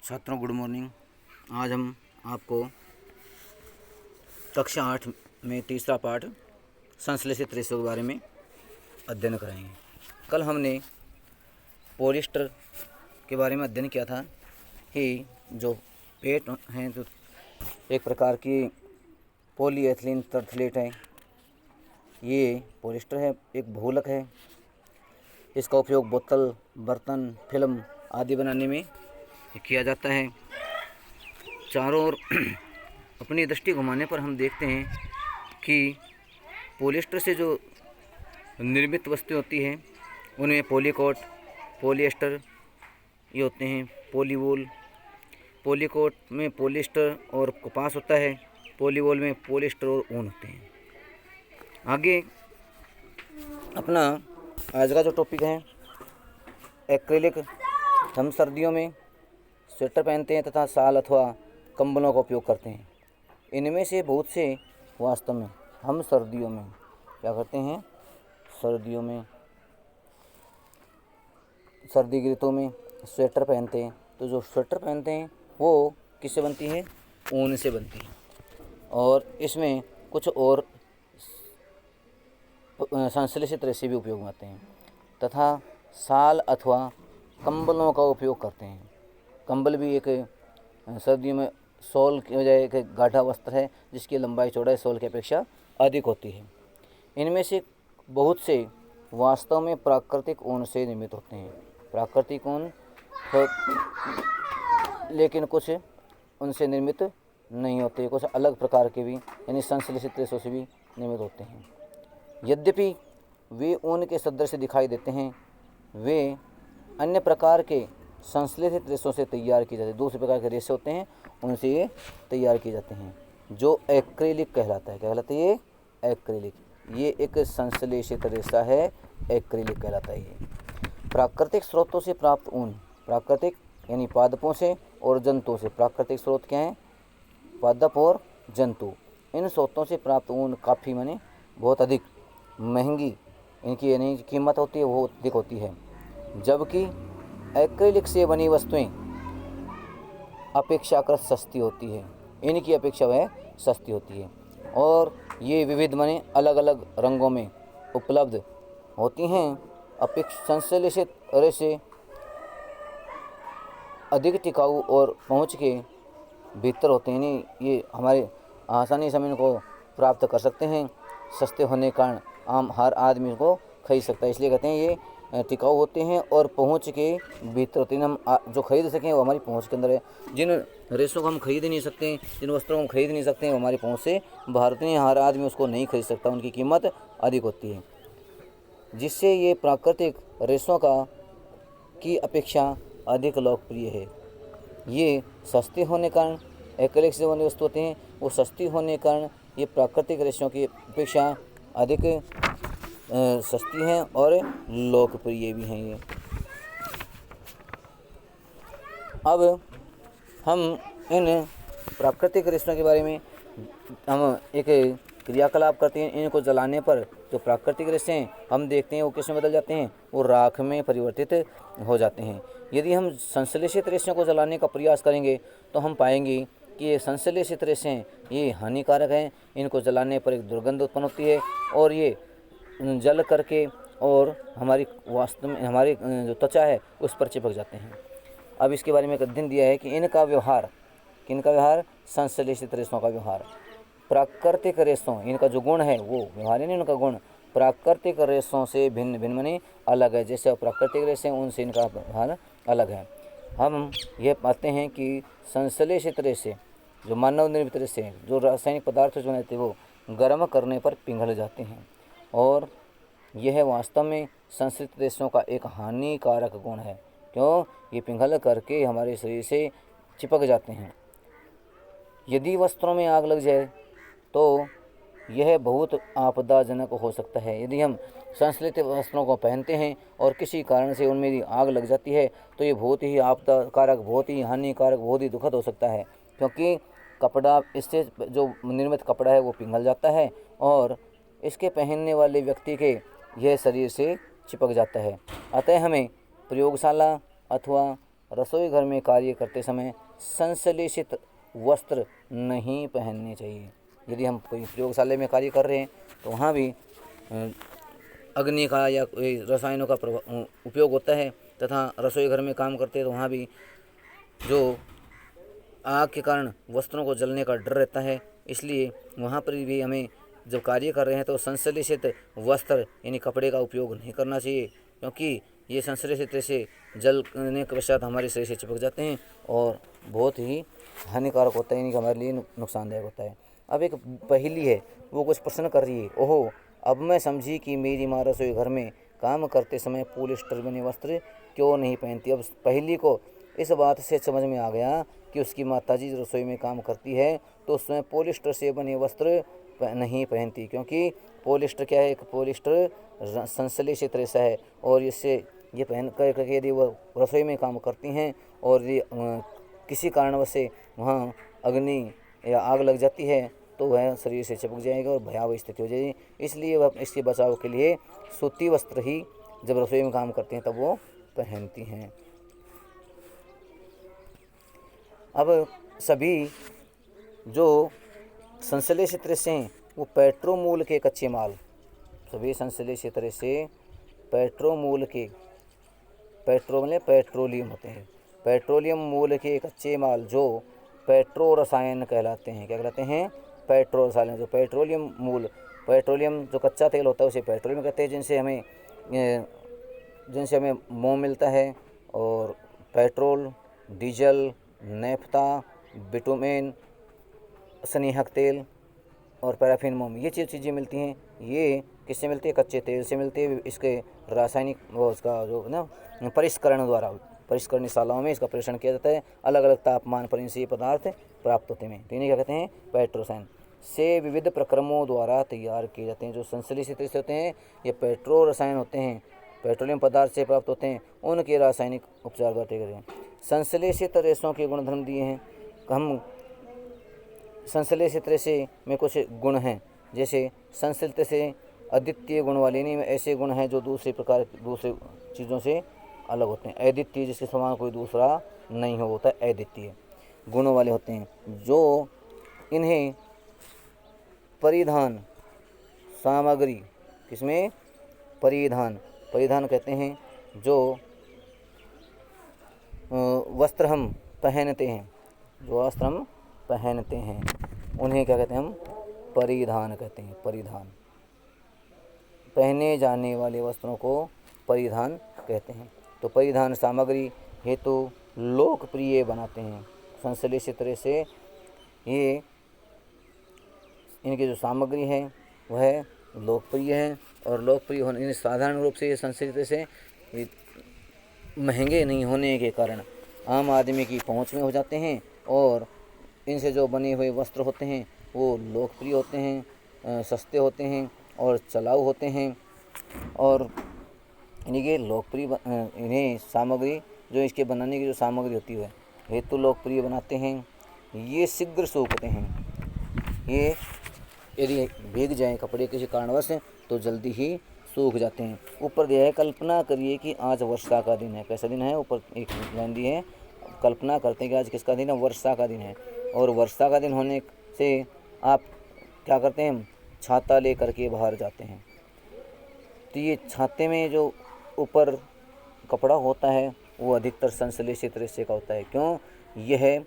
छात्रों good morning. आज हम आपको कक्षा 8 में तीसरा पाठ संश्लेषित रेशों के बारे में अध्ययन कराएंगे। कल हमने पॉलिएस्टर के बारे में अध्ययन किया था कि जो पेट हैं तो एक प्रकार की पॉलीएथिलीन टर्टलेट है। ये पॉलिएस्टर है, एक बहुलक है। इसका उपयोग बोतल, बर्तन, फिल्म आदि बनाने में किया जाता है। चारों ओर अपनी दृष्टि घुमाने पर हम देखते हैं कि पॉलिएस्टर से जो निर्मित वस्तुएं होती हैं उनमें पॉलीकोट, पॉलिएस्टर ये होते हैं। पॉलीवूल, पॉलीकोट में पॉलिएस्टर और कपास होता है। पॉलीवूल में पॉलिएस्टर और ऊन होते हैं। आगे अपना आज का जो टॉपिक है एक्रेलिक। हम सर्दियों में स्वेटर पहनते हैं तथा शाल अथवा कंबलों का उपयोग करते हैं। इनमें से बहुत से वास्तव में हम सर्दियों में क्या करते हैं, सर्दियों में सर्दी की ऋतु में स्वेटर पहनते हैं। तो जो स्वेटर पहनते हैं वो किससे बनती है? ऊन से बनती है। और इसमें कुछ और संश्लेषित रेशे भी उपयोग में आते हैं तथा शाल अथवा कंबलों का उपयोग करते हैं। कंबल भी एक सर्दियों में शॉल की बजाय एक गाढ़ा वस्त्र है जिसकी लंबाई चौड़ाई शॉल की अपेक्षा अधिक होती है। इनमें से बहुत से वास्तव में प्राकृतिक ऊन से निर्मित होते हैं। प्राकृतिक ऊन लेकिन कुछ उनसे निर्मित नहीं होते, कुछ अलग प्रकार के भी यानी संश्लेषित रेशों से भी निर्मित होते हैं। यद्यपि वे ऊन के सदृश दिखाई देते हैं, वे अन्य प्रकार के संश्लेषित रेशों से तैयार किए जाते हैं। दूसरे प्रकार के रेशे होते हैं उनसे ये तैयार किए जाते हैं जो एक्रेलिक कहलाता है। क्या कहलाता है? ये एक्रेलिक। ये एक संश्लेषित रेशा है, एक्रेलिक कहलाता है। ये प्राकृतिक स्रोतों से प्राप्त ऊन, प्राकृतिक यानी पादपों से और जंतुओं से। प्राकृतिक स्रोत क्या हैं? पादप और जंतु। इन स्रोतों से प्राप्त ऊन काफ़ी माने बहुत अधिक महंगी इनकी यानी कीमत होती है, वो अधिक होती है। जबकि एक्रेलिक से बनी वस्तुएं अपेक्षाकृत सस्ती होती है। इनकी अपेक्षा वह सस्ती होती है और ये विविध माने अलग अलग रंगों में उपलब्ध होती हैं। संश्लेषित रेशे अधिक टिकाऊ और पहुंच के भीतर होते हैं, यानी ये हमारे आसानी से हम इनको प्राप्त कर सकते हैं। सस्ते होने के कारण आम हर आदमी को खरीद सकता है, इसलिए कहते हैं ये टिकाऊ होते हैं और पहुंच के भीतर होते हैं। हम जो खरीद सकें वो हमारी पहुंच के अंदर है। जिन रेशों को हम खरीद नहीं सकते, जिन वस्त्रों को हम खरीद नहीं सकते वो हमारी पहुंच से बाहर होते हैं। हर आदमी उसको नहीं खरीद सकता, उनकी कीमत अधिक होती है, जिससे ये प्राकृतिक रेशों की अपेक्षा अधिक लोकप्रिय है। ये सस्ते होने के कारण एक्रेलिक से बनी वस्तु होते हैं, वो सस्ती होने के कारण ये प्राकृतिक रेशों की अपेक्षा अधिक सस्ती हैं और लोकप्रिय भी हैं ये। अब हम इन प्राकृतिक रेशों के बारे में हम एक क्रियाकलाप करते हैं। इनको जलाने पर जो प्राकृतिक रेशे हैं हम देखते हैं वो किस में बदल जाते हैं? वो राख में परिवर्तित हो जाते हैं। यदि हम संश्लेषित रेशों को जलाने का प्रयास करेंगे तो हम पाएंगे कि ये संश्लेषित रेशे ये हानिकारक हैं। इनको जलाने पर एक दुर्गंध उत्पन्न होती है और ये जल करके और हमारी वास्तव में हमारी जो त्वचा है उस पर चिपक जाते हैं। अब इसके बारे में एक अध्ययन दिया है कि इनका व्यवहार, किनका व्यवहार? संश्लेषित रेशों का व्यवहार प्राकृतिक रेशों, इनका जो गुण है वो व्यवहार नहीं, उनका गुण प्राकृतिक रेशों से भिन्न भिन्न माने अलग है। जैसे प्राकृतिक रेशे उनसे इनका व्यवहार अलग है। हम ये पाते हैं कि संश्लेषित रेशे जो मानव निर्मित रेशे हैं, जो रासायनिक पदार्थ जो रहते हैं वो गर्म करने पर पिघल जाते हैं और यह वास्तव में संश्लेषित रेशों का एक हानिकारक गुण है। क्यों? ये पिघल करके हमारे शरीर से चिपक जाते हैं। यदि वस्त्रों में आग लग जाए तो यह बहुत आपदाजनक हो सकता है। यदि हम संश्लेषित वस्त्रों को पहनते हैं और किसी कारण से उनमें यदि आग लग जाती है तो ये बहुत ही आपदाकारक, बहुत ही हानिकारक, बहुत ही दुखद हो सकता है। क्योंकि कपड़ा, इससे जो निर्मित कपड़ा है वो पिघल जाता है और इसके पहनने वाले व्यक्ति के यह शरीर से चिपक जाता है। अतः हमें प्रयोगशाला अथवा रसोई घर में कार्य करते समय संश्लेषित वस्त्र नहीं पहनने चाहिए। यदि हम कोई प्रयोगशाला में कार्य कर रहे हैं तो वहाँ भी अग्नि का या कोई रसायनों का उपयोग होता है, तथा रसोई घर में काम करते हैं तो वहाँ भी जो आग के कारण वस्त्रों को जलने का डर रहता है, इसलिए वहाँ पर भी हमें जब कार्य कर रहे हैं तो संश्लेषित वस्त्र यानी कपड़े का उपयोग नहीं करना चाहिए, क्योंकि ये संश्लेषित से जलने के पश्चात हमारे शरीर से चिपक जाते हैं और बहुत ही हानिकारक होता है, यानी कि हमारे लिए नुकसानदायक होता है। अब एक पहेली है, वो कुछ प्रश्न कर रही है। ओहो, अब मैं समझी कि मेरी माँ रसोई घर में काम करते समय पॉलिस्टर बने वस्त्र क्यों नहीं पहनती। अब पहेली को इस बात से समझ में आ गया कि उसकी माताजी रसोई में काम करती है तो उसमें पॉलिस्टर से बने वस्त्र नहीं पहनती, क्योंकि पॉलिस्टर क्या है, एक पॉलिस्टर संश्लेषित रेशा है और इससे ये पहन कर यदि वो रसोई में काम करती हैं और ये किसी कारणवश से वहाँ अग्नि या आग लग जाती है तो वह शरीर से चिपक जाएगा और भयावह स्थिति हो जाएगी। इसलिए वह इसके बचाव के लिए सूती वस्त्र ही जब रसोई में काम करती हैं तब वो पहनती हैं। अब सभी जो संश्लेषित रेशे हैं वो पेट्रोमूल के कच्चे माल, सभी संश्लेषित रेशे पेट्रोमूल के, पेट्रोलियम होते हैं, पेट्रोलियम मूल के कच्चे माल जो पेट्रो रसायन कहलाते हैं। क्या कहलाते हैं? पेट्रो रसायन। जो पेट्रोलियम मूल, पेट्रोलियम जो कच्चा तेल होता है उसे पेट्रोलियम कहते हैं, जिनसे हमें मोम मिलता है, और पेट्रोल, डीजल, नेफ्ता, बिटुमेन, स्नेहक तेल और पैराफिन मोम, ये चीज़ें मिलती हैं। ये किससे मिलती है? कच्चे तेल से मिलती है। इसके रासायनिक वो उसका जो ना परिष्करण द्वारा परिष्करणशालाओं में इसका परीक्षण किया जाता है। अलग अलग तापमान पर इनसे ये पदार्थ प्राप्त होते हैं। तो इन्हें क्या कहते हैं? पेट्रोरसायन से विविध प्रक्रमों द्वारा तैयार किए जाते हैं। जो संश्लेषित होते हैं ये पेट्रो रसायन होते हैं, पेट्रोलियम पदार्थ से प्राप्त होते हैं, उनके रासायनिक उपचार द्वारा तैयार हैं। संश्लेषित रेशों के गुणधर्म दिए हैं। हम संश्लेषित रेशे में कुछ गुण हैं, जैसे संश्लेषित से अद्वितीय गुण वाले, नहीं में ऐसे गुण हैं जो दूसरे चीज़ों से अलग होते हैं। अद्वितीय, जिसके समान कोई दूसरा नहीं हो, होता है अद्वितीय गुणों वाले होते हैं। जो इन्हें परिधान सामग्री, किसमें? परिधान कहते हैं। जो वस्त्र हम पहनते हैं, उन्हें क्या कहते हैं? हम परिधान कहते हैं। परिधान, पहने जाने वाले वस्त्रों को परिधान कहते हैं। तो परिधान सामग्री हेतु लोकप्रिय बनाते हैं। संश्लेषित रेशे ये इनकी जो सामग्री है वह लोकप्रिय है, और लोकप्रिय होने साधारण रूप से ये संश्लेषित रेशे महंगे नहीं होने के कारण आम आदमी की पहुंच में हो जाते हैं, और इनसे जो बने हुए वस्त्र होते हैं वो लोकप्रिय होते हैं, सस्ते होते हैं और चलाऊ होते हैं। और इन्हें सामग्री, जो इसके बनाने की जो सामग्री होती है हेतु लोकप्रिय बनाते हैं। ये शीघ्र सूखते हैं। ये यदि भीग जाए कपड़े किसी कारणवश तो जल्दी ही सूख जाते हैं। ऊपर दिया है, कल्पना करिए कि आज वर्षा का दिन है। कैसा दिन है? ऊपर एक लाइन दी है, कल्पना करते हैं कि आज किसका दिन है? वर्षा का दिन है। और वर्षा का दिन होने से आप क्या करते हैं? छाता लेकर के बाहर जाते हैं। तो ये छाते में जो ऊपर कपड़ा होता है वो अधिकतर संश्लेषित रेशे का होता है। क्यों? यह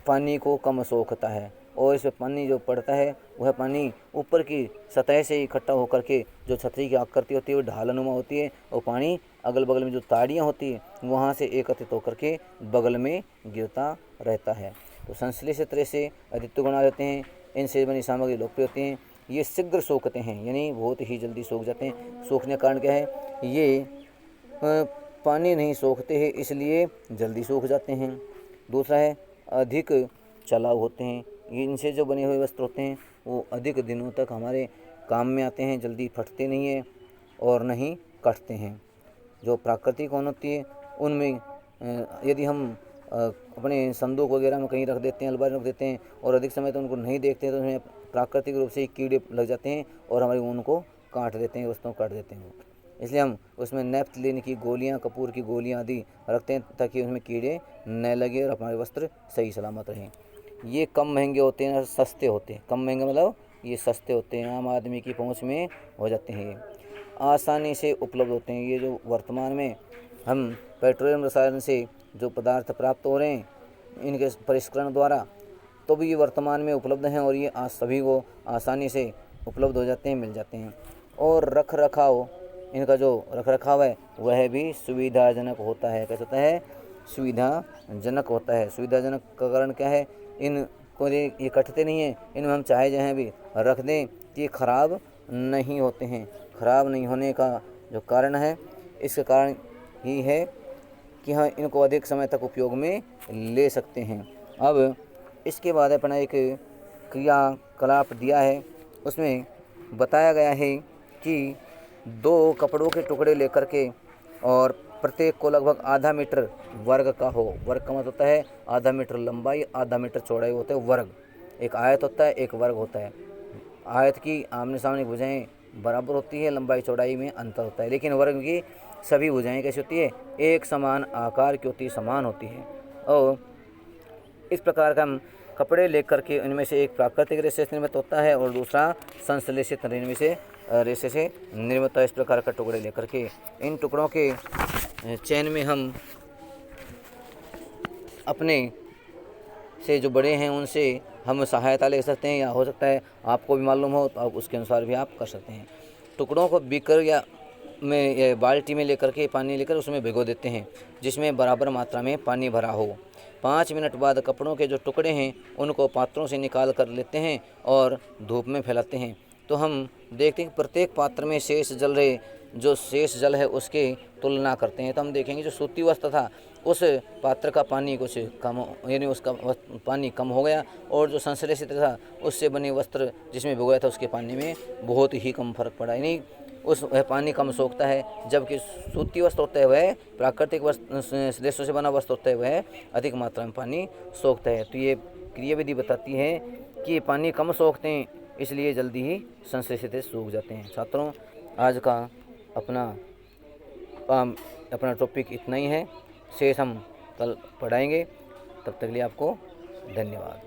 पानी को कम सोखता है, और इसमें पानी जो पड़ता है वह पानी ऊपर की सतह से इकट्ठा होकर के जो छतरी की आकृति होती है वो ढालनुमा होती है, और पानी अगल बगल में जो ताड़ियाँ होती है वहाँ से एकत्रित होकर के बगल में गिरता रहता है। तो संश्लेषित रेशे अद्वितीय गुण रहते हैं। इनसे बनी सामग्री लोकप्रिय होती हैं। ये शीघ्र सोखते हैं, यानी बहुत ही जल्दी सूख जाते हैं। सूखने का कारण क्या है? ये पानी नहीं सोखते हैं इसलिए जल्दी सूख जाते हैं। दूसरा है अधिक चलाऊ होते हैं। इनसे जो बने हुए वस्त्र होते हैं वो अधिक दिनों तक हमारे काम में आते हैं, जल्दी फटते नहीं हैं और नहीं कटते हैं। जो प्राकृतिक ऊन होती है उनमें यदि हम अपने संदूक वगैरह में कहीं रख देते हैं, अलमारी रख देते हैं और अधिक समय तक उनको नहीं देखते हैं तो उसमें प्राकृतिक रूप से कीड़े लग जाते हैं और हमारे ऊन को काट देते हैं, वस्तुओं को काट देते हैं। इसलिए हम उसमें नैप्थलीन की गोलियाँ, कपूर की गोलियाँ आदि रखते हैं ताकि उसमें कीड़े न लगे और हमारे वस्त्र सही सलामत रहें। ये कम महंगे होते हैं और सस्ते होते हैं। कम महंगे मतलब ये सस्ते होते हैं, आम आदमी की पहुंच में हो जाते हैं, ये आसानी से उपलब्ध होते हैं। ये जो वर्तमान में हम पेट्रोलियम रसायन से जो पदार्थ प्राप्त हो रहे हैं इनके परिष्करण द्वारा, तो भी ये वर्तमान में उपलब्ध हैं और ये आज सभी को आसानी से उपलब्ध हो जाते हैं, मिल जाते हैं। और रख रखाव, इनका जो रख रखाव है वह भी सुविधाजनक होता है। कैसा होता है? सुविधाजनक होता है। सुविधाजनक का कारण क्या है? इनको ये कटते नहीं हैं, इनमें हम चाहे जहाँ भी रख दें कि ये खराब नहीं होते हैं। खराब नहीं होने का जो कारण है, इसका कारण ही है कि हाँ इनको अधिक समय तक उपयोग में ले सकते हैं। अब इसके बाद अपना एक क्रियाकलाप दिया है, उसमें बताया गया है कि 2 कपड़ों के टुकड़े लेकर के और प्रत्येक को लगभग आधा मीटर वर्ग का हो। वर्ग का मतलब होता है आधा मीटर लंबाई, आधा मीटर चौड़ाई होता है वर्ग। एक आयत होता है, एक वर्ग होता है। आयत की आमने सामने भुजाएं बराबर होती है, लंबाई चौड़ाई में अंतर होता है, लेकिन वर्ग की सभी भुजाएं कैसी होती है? एक समान आकार की होती है, समान होती है। और इस प्रकार का हम कपड़े लेकर के इनमें से एक प्राकृतिक रेशे से निर्मित होता है और दूसरा संश्लेषित रेशे से निर्मित होता है। इस प्रकार का टुकड़े लेकर के इन टुकड़ों के चयन में हम अपने से जो बड़े हैं उनसे हम सहायता ले सकते हैं, या हो सकता है आपको भी मालूम हो तो आप उसके अनुसार भी आप कर सकते हैं। टुकड़ों को बीकर या बाल्टी में लेकर के पानी लेकर उसमें भिगो देते हैं जिसमें बराबर मात्रा में पानी भरा हो। 5 मिनट बाद कपड़ों के जो टुकड़े हैं उनको पात्रों से निकाल कर लेते हैं और धूप में फैलाते हैं। तो हम देखते हैं कि प्रत्येक पात्र में जो शेष जल है उसके तुलना करते हैं। तो हम देखेंगे जो सूती वस्त्र था उस पात्र का पानी कुछ कम, यानी उसका पानी कम हो गया, और जो संश्लेषित था उससे बने वस्त्र जिसमें भिगोया था उसके पानी में बहुत ही कम फर्क पड़ा, यानी वह पानी कम सोखता है। जबकि सूती वस्त्र होता है वह प्राकृतिक रेशों से बना वस्त्र होता है वह अधिक मात्रा में पानी सोखता है। तो ये क्रियाविधि बताती है कि ये पानी कम सोखते हैं, इसलिए जल्दी ही संश्लेषित सूख जाते हैं। छात्रों, आज का अपना टॉपिक इतना ही है, शेष हम कल पढ़ाएंगे। तब तक के लिए आपको धन्यवाद।